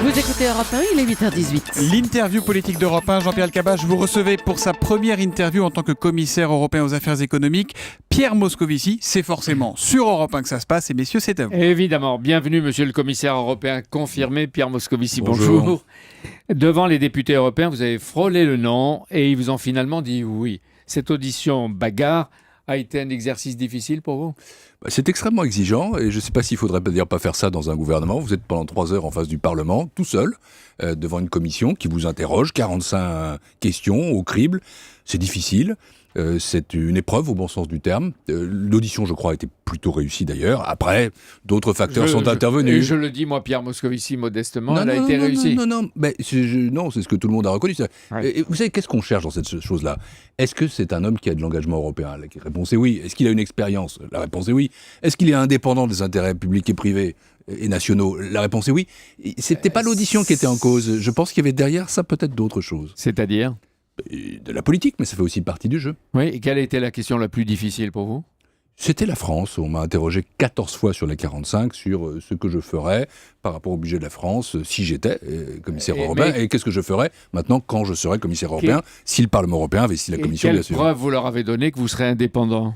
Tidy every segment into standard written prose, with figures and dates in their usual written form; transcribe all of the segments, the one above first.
Vous écoutez Europe 1, il est 8h18. L'interview politique d'Europe 1, Jean-Pierre Elkabbach, vous recevez pour sa première interview en tant que commissaire européen aux affaires économiques Pierre Moscovici. C'est forcément sur Europe 1 que ça se passe et messieurs, c'est à vous. Évidemment, bienvenue monsieur le commissaire européen confirmé, Pierre Moscovici, Bonjour. bonjour. Devant les députés européens, vous avez frôlé le nom et ils vous ont finalement dit oui. Cette audition bagarre a été un exercice difficile pour vous ? C'est extrêmement exigeant et je ne sais pas s'il faudrait d'ailleurs pas faire ça dans un gouvernement. Vous êtes pendant 3 heures en face du Parlement, tout seul, devant une commission qui vous interroge, 45 questions au crible. C'est difficile. C'est une épreuve au bon sens du terme. L'audition, je crois, a été plutôt réussie d'ailleurs. Après, d'autres facteurs sont intervenus. Et je le dis, moi, Pierre Moscovici, modestement, elle a été réussie. Non, c'est ce que tout le monde a reconnu. Ouais. Et vous savez, qu'est-ce qu'on cherche dans cette chose-là ? Est-ce que c'est un homme qui a de l'engagement européen ? La réponse est oui. Est-ce qu'il a une expérience ? La réponse est oui. Est-ce qu'il est indépendant des intérêts publics et privés et nationaux ? La réponse est oui. C'était pas l'audition qui était en cause. Je pense qu'il y avait derrière ça peut-être d'autres choses. C'est-à-dire ? De la politique, mais ça fait aussi partie du jeu. Oui, et quelle a été la question la plus difficile pour vous ? C'était la France. On m'a interrogé 14 fois sur les 45 sur ce que je ferais par rapport au budget de la France si j'étais commissaire européen. Et qu'est-ce que je ferais maintenant quand je serais commissaire européen si le Parlement européen investit la Commission, bien sûr. Quelle preuve vous leur avez donné que vous serez indépendant ?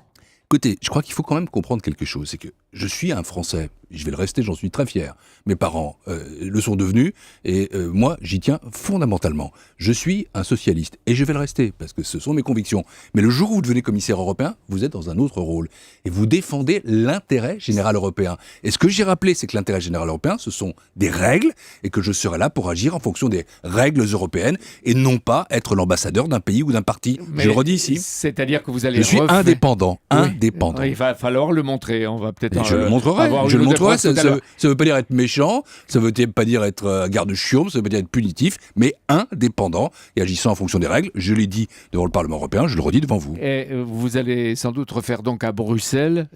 Écoutez, je crois qu'il faut quand même comprendre quelque chose. C'est que je suis un Français. Je vais le rester, j'en suis très fier. Mes parents le sont devenus et moi, j'y tiens fondamentalement. Je suis un socialiste et je vais le rester parce que ce sont mes convictions. Mais le jour où vous devenez commissaire européen, vous êtes dans un autre rôle et vous défendez l'intérêt général européen. Et ce que j'ai rappelé, c'est que l'intérêt général européen, ce sont des règles et que je serai là pour agir en fonction des règles européennes et non pas être l'ambassadeur d'un pays ou d'un parti. Mais je le redis ici. C'est-à-dire que vous allez Je suis indépendant. Oui. Indépendant. Il va falloir le montrer. On va peut-être. Je le montrerai. avoir Je une le ou deux montrerai. preuves Ça tout à l'heure. ne veut pas dire être méchant, ça ne veut pas dire être garde-chiourme, ça veut pas dire être punitif, mais indépendant et agissant en fonction des règles. Je l'ai dit devant le Parlement européen, je le redis devant vous. Et vous allez sans doute refaire donc à Bruxelles,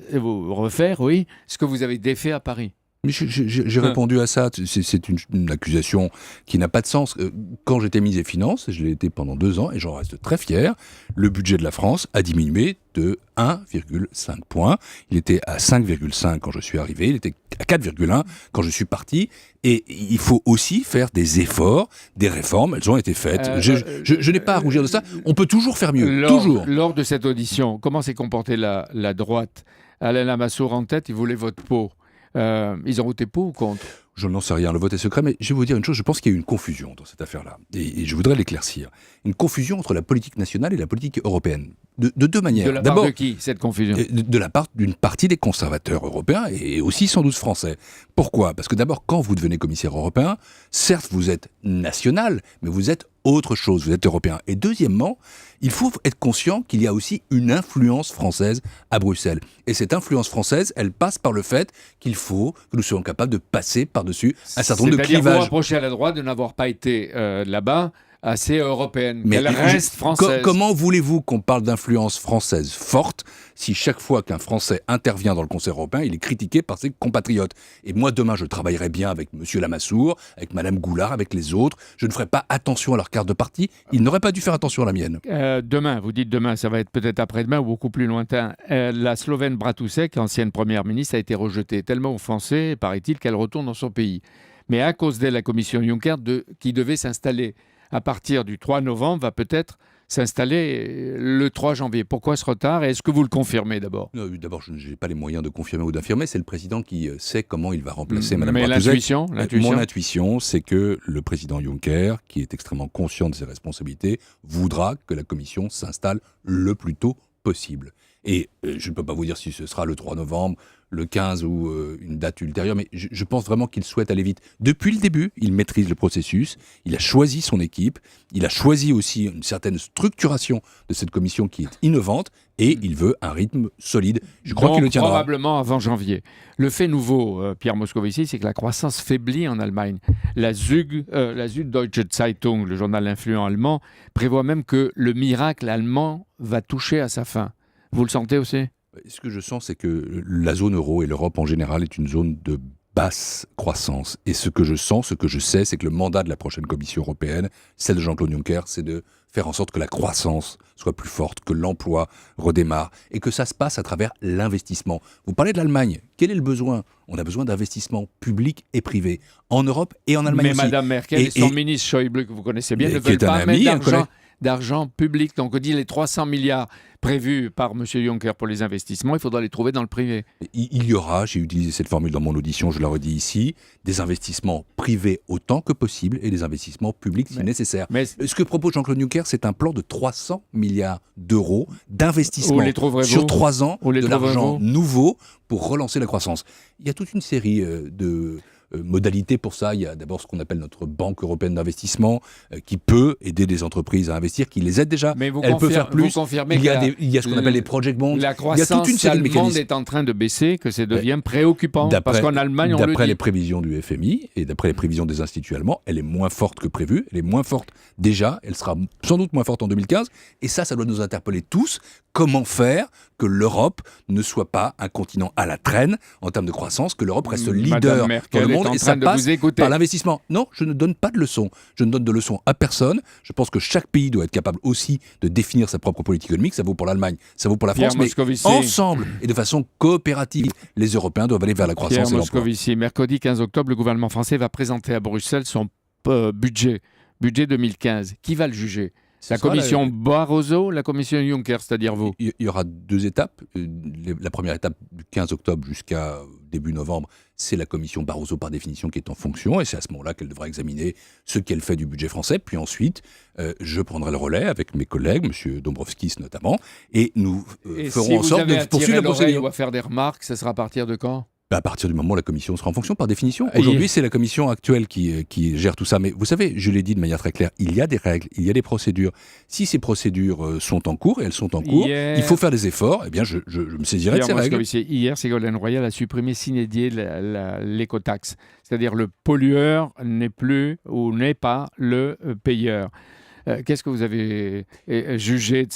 oui, ce que vous avez défait à Paris. Mais j'ai répondu à ça. C'est une accusation qui n'a pas de sens. Quand j'étais ministre des Finances, je l'ai été pendant 2 ans et j'en reste très fier, le budget de la France a diminué de 1,5 points. Il était à 5,5 quand je suis arrivé, il était à 4,1 quand je suis parti. Et il faut aussi faire des efforts, des réformes, elles ont été faites. Je n'ai pas à rougir de ça. On peut toujours faire mieux, toujours. Lors de cette audition, comment s'est comportée la droite ? Alain Lamassoure en tête, il voulait vote pour. Ils ont voté pour ou contre ? Je n'en sais rien, le vote est secret, mais je vais vous dire une chose, je pense qu'il y a eu une confusion dans cette affaire-là. Et je voudrais l'éclaircir. Une confusion entre la politique nationale et la politique européenne. De 2 manières. De la part de qui, cette confusion ? De la part d'une partie des conservateurs européens et aussi sans doute français. Pourquoi ? Parce que d'abord, quand vous devenez commissaire européen, certes vous êtes national, mais vous êtes autre chose, vous êtes européen. Et deuxièmement, il faut être conscient qu'il y a aussi une influence française à Bruxelles. Et cette influence française, elle passe par le fait qu'il faut que nous soyons capables de passer par-dessus un certain nombre de C'est-à-dire clivages. vous reprochez à la droite de n'avoir pas été là-bas assez européenne, qu'elle reste française. Comment voulez-vous qu'on parle d'influence française forte si chaque fois qu'un Français intervient dans le Conseil européen, il est critiqué par ses compatriotes ? Et moi, demain, je travaillerai bien avec M. Lamassoure, avec Mme Goulard, avec les autres. Je ne ferai pas attention à leur carte de parti. Ils n'auraient pas dû faire attention à la mienne. Demain, vous dites demain, ça va être peut-être après-demain ou beaucoup plus lointain. La Slovène Bratušek, ancienne première ministre, a été rejetée, tellement offensée, paraît-il, qu'elle retourne dans son pays. Mais à cause d'elle, la commission Juncker, qui devait s'installer à partir du 3 novembre, va peut-être s'installer le 3 janvier. Pourquoi ce retard ? Et est-ce que vous le confirmez d'abord ? D'abord, je n'ai pas les moyens de confirmer ou d'infirmer. C'est le président qui sait comment il va remplacer Mme Mais Bratušek. l'intuition Mon intuition, c'est que le président Juncker, qui est extrêmement conscient de ses responsabilités, voudra que la commission s'installe le plus tôt possible. Et je ne peux pas vous dire si ce sera le 3 novembre, le 15 ou une date ultérieure, mais je pense vraiment qu'il souhaite aller vite. Depuis le début, il maîtrise le processus, il a choisi son équipe, il a choisi aussi une certaine structuration de cette commission qui est innovante, et il veut un rythme solide. Je crois qu'il le tiendra. Probablement avant janvier. Le fait nouveau, Pierre Moscovici, c'est que la croissance faiblit en Allemagne. La Süddeutsche Zeitung, le journal influent allemand, prévoit même que le miracle allemand va toucher à sa fin. Vous le sentez aussi ? Ce que je sens, c'est que la zone euro et l'Europe en général est une zone de basse croissance. Et ce que je sens, ce que je sais, c'est que le mandat de la prochaine Commission européenne, celle de Jean-Claude Juncker, c'est de faire en sorte que la croissance soit plus forte, que l'emploi redémarre et que ça se passe à travers l'investissement. Vous parlez de l'Allemagne. Quel est le besoin ? On a besoin d'investissements publics et privés en Europe et en Allemagne Mais aussi. Mme Merkel et son ministre Schäuble, que vous connaissez bien, ne qui est veulent un pas ami, un mettre collègue. d'argent public. Donc on dit les 300 milliards prévus par M. Juncker pour les investissements, il faudra les trouver dans le privé. Il y aura, j'ai utilisé cette formule dans mon audition, je la redis ici, des investissements privés autant que possible et des investissements publics si nécessaire. Mais Ce que propose Jean-Claude Juncker, c'est un plan de 300 milliards d'euros d'investissement Où les trouverez-vous ? sur 3 ans, Où les de l'argent trouverez-vous ? nouveau pour relancer la croissance. Il y a toute une série de modalités pour ça. Il y a d'abord ce qu'on appelle notre Banque européenne d'investissement qui peut aider des entreprises à investir, qui les aide déjà. Mais vous Elle peut faire vous plus. confirmez Il y a, que il y a ce qu'on appelle les project bonds. la Il y a croissance toute une série de allemande mécanismes. est en train de baisser, que ça devient préoccupant. Parce qu'en Allemagne, on le D'après dit. les prévisions du FMI et d'après les prévisions des instituts allemands, elle est moins forte que prévu. Elle est moins forte déjà. Elle sera sans doute moins forte en 2015. Et ça doit nous interpeller tous. Comment faire que l'Europe ne soit pas un continent à la traîne en termes de croissance, que l'Europe reste leader Merkel dans le est monde en et train ça de passe vous écouter. par l'investissement. Non, je ne donne pas de leçons. Je ne donne de leçons à personne. Je pense que chaque pays doit être capable aussi de définir sa propre politique économique. Ça vaut pour l'Allemagne, ça vaut pour la Pierre France, mais Moscovici. ensemble et de façon coopérative, les Européens doivent aller vers la croissance Pierre et l'emploi. Moscovici, mercredi 15 octobre, le gouvernement français va présenter à Bruxelles son budget 2015. Qui va le juger ? La commission Barroso, la commission Juncker, c'est-à-dire vous ? Il y aura 2 étapes. La première étape, du 15 octobre jusqu'à début novembre, c'est la commission Barroso par définition qui est en fonction, et c'est à ce moment-là qu'elle devra examiner ce qu'elle fait du budget français. Puis ensuite, je prendrai le relais avec mes collègues, M. Dombrovskis notamment, et nous ferons en sorte de poursuivre la procédure. Ou à faire des remarques, ça sera à partir de quand ? À partir du moment où la commission sera en fonction, par définition. Aujourd'hui, c'est la commission actuelle qui gère tout ça. Mais vous savez, je l'ai dit de manière très claire, il y a des règles, il y a des procédures. Si ces procédures sont en cours, et elles sont en cours, il faut faire des efforts. Eh bien, je me saisirai de ces règles. Hier, Ségolène Royal a supprimé sine die l'écotaxe. C'est-à-dire le pollueur n'est plus ou n'est pas le payeur. Qu'est-ce que vous avez jugé de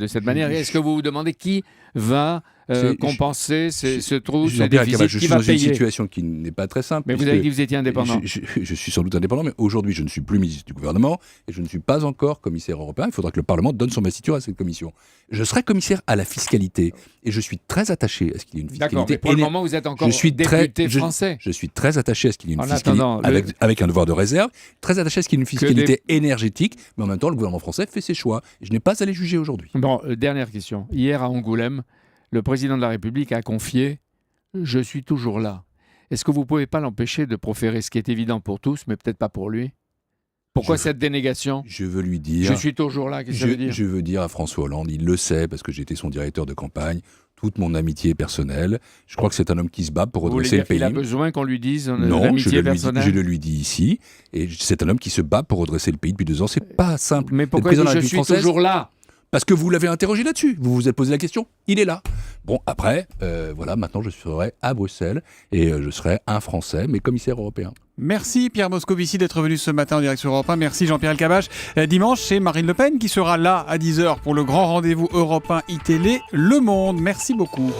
cette manière ? Est-ce que vous vous demandez qui va compenser ce trou, ce déficit, je qui suis va dans une payer ? situation qui n'est pas très simple. Mais vous avez dit que vous étiez indépendant. Je suis sans doute indépendant, mais aujourd'hui, je ne suis plus ministre du gouvernement et je ne suis pas encore commissaire européen. Il faudra que le Parlement donne son investiture à cette commission. Je serai commissaire à la fiscalité et je suis très attaché à ce qu'il y ait une fiscalité. D'accord, mais pour le moment, vous êtes encore député français. Je suis très attaché à ce qu'il y ait une En fiscalité attendant, avec un devoir de réserve, très attaché à ce qu'il y ait une fiscalité énergétique, mais en même temps, le gouvernement français fait ses choix. Et je n'ai pas à les juger aujourd'hui. Bon, dernière question. Hier à Angoulême, le président de la République a confié « Je suis toujours là ». Est-ce que vous ne pouvez pas l'empêcher de proférer ce qui est évident pour tous, mais peut-être pas pour lui ? Pourquoi cette dénégation ? Je veux lui dire... Je suis toujours là, qu'est-ce que ça veut dire ? Je veux dire à François Hollande, il le sait parce que j'étais son directeur de campagne, toute mon amitié personnelle. Je crois que c'est un homme qui se bat pour redresser le pays. Il a besoin qu'on lui dise non, l'amitié personnelle ? Je le lui dis ici. Et c'est un homme qui se bat pour redresser le pays depuis 2 ans. C'est pas simple. Mais pourquoi il dit « Je suis toujours là » ? Parce que vous l'avez interrogé là-dessus. Vous vous êtes posé la question. Il est là. Bon, après, voilà, maintenant je serai à Bruxelles et je serai un Français, mais commissaire européen. Merci Pierre Moscovici d'être venu ce matin en direct sur Europe 1. Merci Jean-Pierre Elkabbach. Dimanche, c'est Marine Le Pen qui sera là à 10h pour le grand rendez-vous européen iTélé Le Monde. Merci beaucoup.